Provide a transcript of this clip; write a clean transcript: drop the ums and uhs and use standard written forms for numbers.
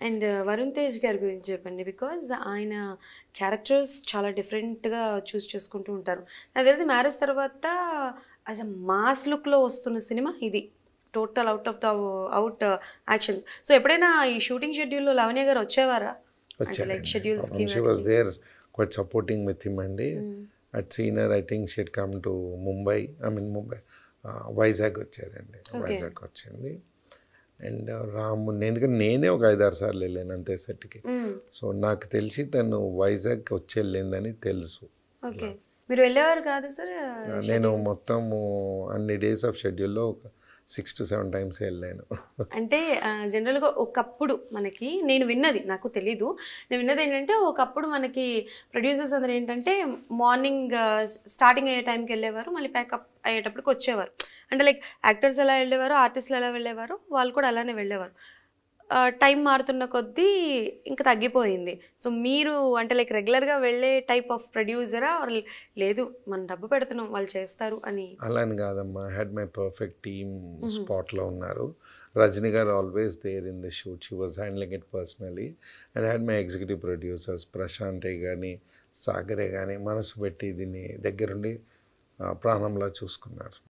And Varun Tej గారి గురించి చెప్పండి. బికాజ్ ఆయన క్యారెక్టర్స్ చాలా డిఫరెంట్‌గా చూస్ చేసుకుంటూ ఉంటారు. నాకు తెలిసి మ్యారేజ్ తర్వాత యాస్ ఎ మాస్ లుక్‌లో వస్తున్న సినిమా ఇది. Total out of the out actions. So, ఎప్పుడైనా ఈ షూటింగ్ షెడ్యూల్‌లో లావణ్య గారు వచ్చేవారా? అంటే లైక్ వచ్చారండి. షెడ్యూల్స్‌కి పాపం షీ వాస్ వాటికి? There quite supporting with him అండి. At senior I think she had come to Mumbai, I mean Mumbai, Vizag వచ్చారండి. ఓకే. వైజాగ్ వచ్చింది. అండ్ రాముని ఎందుకంటే నేనే ఒక 5, 6 సార్లు వెళ్ళాను అంతే సెట్‌కి. హ్మ్. సో, నాకు తెలిసి తను వైజాగ్ వచ్చి వెళ్ళిందని తెలుసు. ఓకే. మీరు వెళ్ళేవారు కాదా సార్ నేను షెడ్యూల్? మొత్తము అన్ని డేస్ ఆఫ్ షెడ్యూల్‌లో ఒక 6-7 టైమ్స్ వెళ్ళాను. అంటే జనరల్‌గా ఒకప్పుడు మనకి నేను విన్నది నాకు తెలీదు. నేను విన్నదేంటంటే ఒకప్పుడు మనకి ప్రొడ్యూసర్స్ అందరూ ఏంటంటే మార్నింగ్ స్టార్టింగ్ అయ్యే టైంకి వెళ్ళేవారు. మళ్ళీ ప్యాకప్ అయ్యేటప్పటికి వచ్చేవారు. అంటే లైక్ యాక్టర్స్ ఎలా వెళ్ళేవారో, ఆర్టిస్టులు ఎలా వెళ్ళేవారో వాళ్ళు కూడా అలానే వెళ్ళేవారు. టైం మారుతున్న కొద్దీ ఇంక తగ్గిపోయింది. సో, మీరు అంటే లైక్ రెగ్యులర్‌గా వెళ్ళే టైప్ ఆఫ్ ప్రొడ్యూసరా? ఆర్ లేదు మనం డబ్బు పెడుతున్నాం వాళ్ళు చేస్తారు అని? అలా అని కాదమ్మా. I had my perfect team స్పాట్‌లో ఉన్నారు. Rajani garu always there in the shoot. She was handling it personally. And I had my executive producers ప్రశాంతే గానీ, సాగరే గానీ మనసు పెట్టి దీన్ని దగ్గరుండి ప్రాణంలా చూసుకున్నారు.